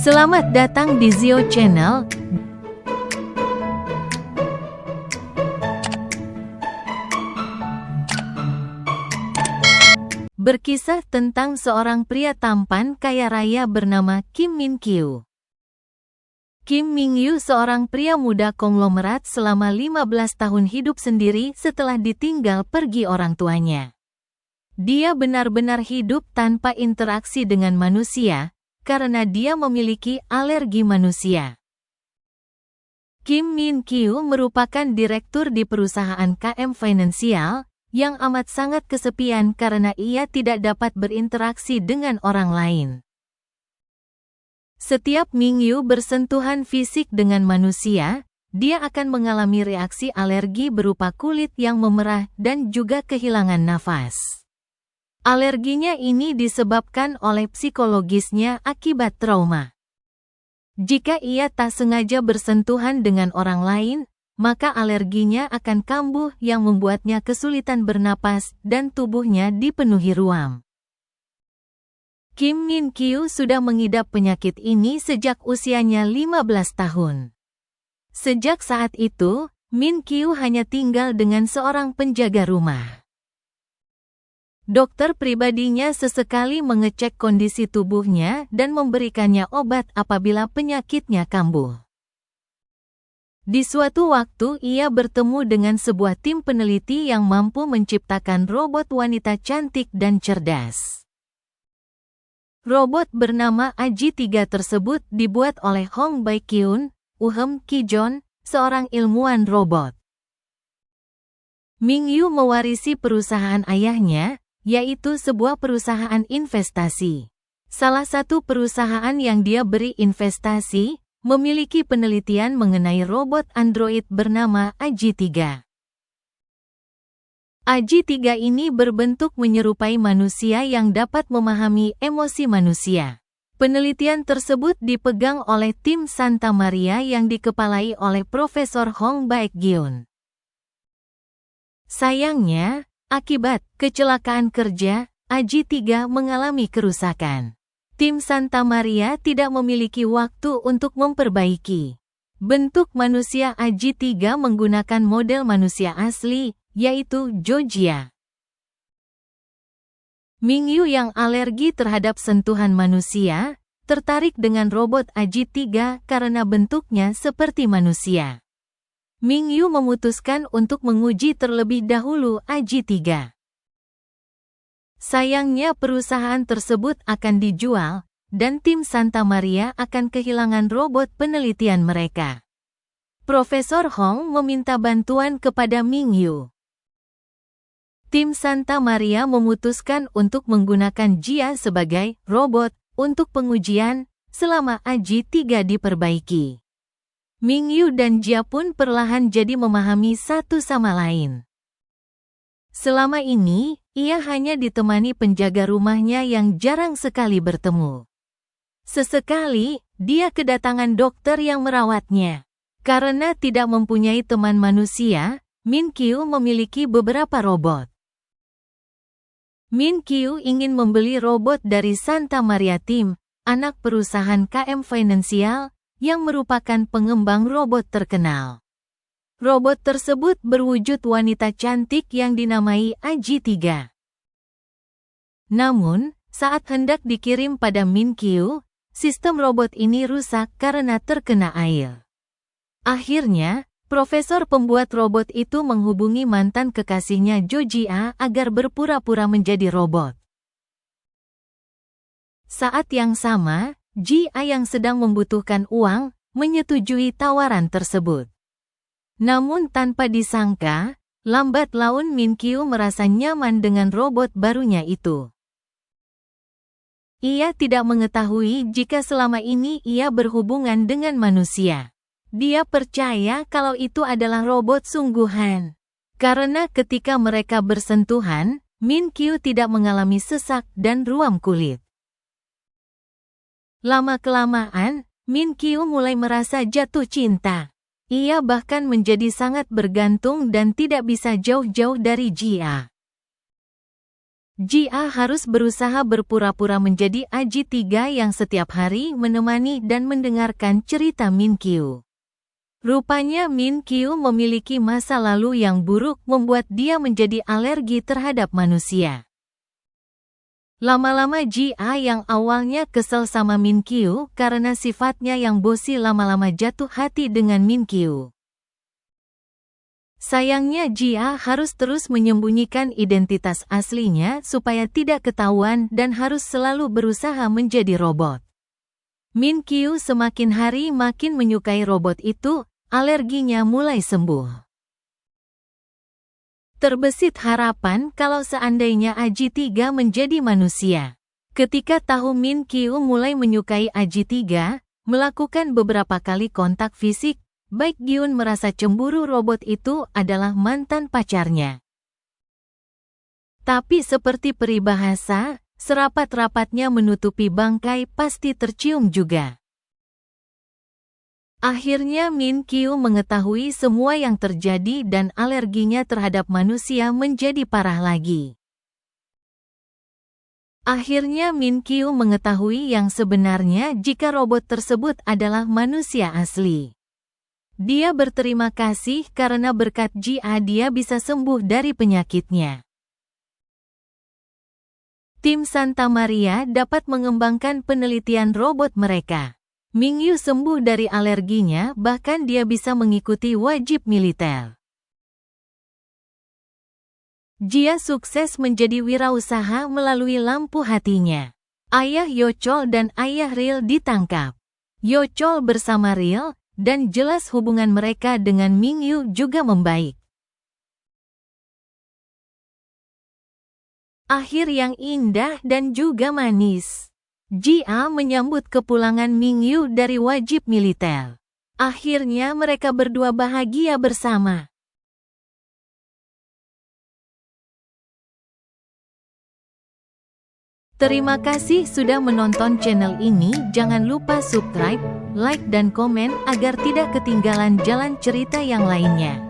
Selamat datang di Zio Channel. Berkisah tentang seorang pria tampan kaya raya bernama Kim Min Kyu. Kim Min Kyu seorang pria muda konglomerat selama 15 tahun hidup sendiri setelah ditinggal pergi orang tuanya. Dia benar-benar hidup tanpa interaksi dengan manusia, karena dia memiliki alergi manusia. Kim Min Kyu merupakan direktur di perusahaan KM Finansial, yang amat sangat kesepian karena ia tidak dapat berinteraksi dengan orang lain. Setiap Min Kyu bersentuhan fisik dengan manusia, dia akan mengalami reaksi alergi berupa kulit yang memerah dan juga kehilangan nafas. Alerginya ini disebabkan oleh psikologisnya akibat trauma. Jika ia tak sengaja bersentuhan dengan orang lain, maka alerginya akan kambuh yang membuatnya kesulitan bernapas dan tubuhnya dipenuhi ruam. Kim Min Kyu sudah mengidap penyakit ini sejak usianya 15 tahun. Sejak saat itu, Min Kyu hanya tinggal dengan seorang penjaga rumah. Dokter pribadinya sesekali mengecek kondisi tubuhnya dan memberikannya obat apabila penyakitnya kambuh. Di suatu waktu ia bertemu dengan sebuah tim peneliti yang mampu menciptakan robot wanita cantik dan cerdas. Robot bernama AJ-3 tersebut dibuat oleh Hong Baek-kyun, Uhem Ki-jon, seorang ilmuwan robot. Min Kyu mewarisi perusahaan ayahnya, yaitu sebuah perusahaan investasi. Salah satu perusahaan yang dia beri investasi, memiliki penelitian mengenai robot android bernama AJ-3. AJ-3 ini berbentuk menyerupai manusia yang dapat memahami emosi manusia. Penelitian tersebut dipegang oleh tim Santa Maria yang dikepalai oleh Profesor Hong Baek-kyun. Sayangnya, akibat kecelakaan kerja, AJ-3 mengalami kerusakan. Tim Santa Maria tidak memiliki waktu untuk memperbaiki. Bentuk manusia AJ-3 menggunakan model manusia asli, yaitu Georgia. Min Kyu yang alergi terhadap sentuhan manusia, tertarik dengan robot AJ-3 karena bentuknya seperti manusia. Min Kyu memutuskan untuk menguji terlebih dahulu AJ-3. Sayangnya perusahaan tersebut akan dijual, dan tim Santa Maria akan kehilangan robot penelitian mereka. Profesor Hong meminta bantuan kepada Min Kyu. Tim Santa Maria memutuskan untuk menggunakan Jia sebagai robot untuk pengujian selama AJ-3 diperbaiki. Min Kyu dan Jia pun perlahan jadi memahami satu sama lain. Selama ini, ia hanya ditemani penjaga rumahnya yang jarang sekali bertemu. Sesekali, dia kedatangan dokter yang merawatnya. Karena tidak mempunyai teman manusia, Min Kyu memiliki beberapa robot. Min Kyu ingin membeli robot dari Santa Maria Team, anak perusahaan KM Finansial, yang merupakan pengembang robot terkenal. Robot tersebut berwujud wanita cantik yang dinamai AJ-3. Namun, saat hendak dikirim pada Min Kyu, sistem robot ini rusak karena terkena air. Akhirnya, profesor pembuat robot itu menghubungi mantan kekasihnya Georgia agar berpura-pura menjadi robot. Saat yang sama, Jia yang sedang membutuhkan uang, menyetujui tawaran tersebut. Namun tanpa disangka, lambat laun Min Kyu merasa nyaman dengan robot barunya itu. Ia tidak mengetahui jika selama ini ia berhubungan dengan manusia. Dia percaya kalau itu adalah robot sungguhan. Karena ketika mereka bersentuhan, Min Kyu tidak mengalami sesak dan ruam kulit. Lama-kelamaan, Min Kyu mulai merasa jatuh cinta. Ia bahkan menjadi sangat bergantung dan tidak bisa jauh-jauh dari Jia. Jia harus berusaha berpura-pura menjadi Aji 3 yang setiap hari menemani dan mendengarkan cerita Min Kyu. Rupanya Min Kyu memiliki masa lalu yang buruk membuat dia menjadi alergi terhadap manusia. Lama-lama Jia yang awalnya kesel sama Min Kyu karena sifatnya yang bosi lama-lama jatuh hati dengan Min Kyu. Sayangnya Jia harus terus menyembunyikan identitas aslinya supaya tidak ketahuan dan harus selalu berusaha menjadi robot. Min Kyu semakin hari makin menyukai robot itu, alerginya mulai sembuh. Terbesit harapan kalau seandainya Aji 3 menjadi manusia. Ketika tahu Min Kyu mulai menyukai Aji 3, melakukan beberapa kali kontak fisik, Baek Gyun merasa cemburu robot itu adalah mantan pacarnya. Tapi seperti peribahasa, serapat-rapatnya menutupi bangkai pasti tercium juga. Akhirnya Min Kyu mengetahui semua yang terjadi dan alerginya terhadap manusia menjadi parah lagi. Akhirnya Min Kyu mengetahui yang sebenarnya jika robot tersebut adalah manusia asli. Dia berterima kasih karena berkat Jia dia bisa sembuh dari penyakitnya. Tim Santa Maria dapat mengembangkan penelitian robot mereka. Mingyu sembuh dari alerginya, bahkan dia bisa mengikuti wajib militer. Jia sukses menjadi wirausaha melalui lampu hatinya. Ayah Yeochol dan ayah Ril ditangkap. Yeochol bersama Ril, dan jelas hubungan mereka dengan Mingyu juga membaik. Akhir yang indah dan juga manis. Jia menyambut kepulangan Mingyu dari wajib militer. Akhirnya mereka berdua bahagia bersama. Terima kasih sudah menonton channel ini. Jangan lupa subscribe, like dan komen agar tidak ketinggalan jalan cerita yang lainnya.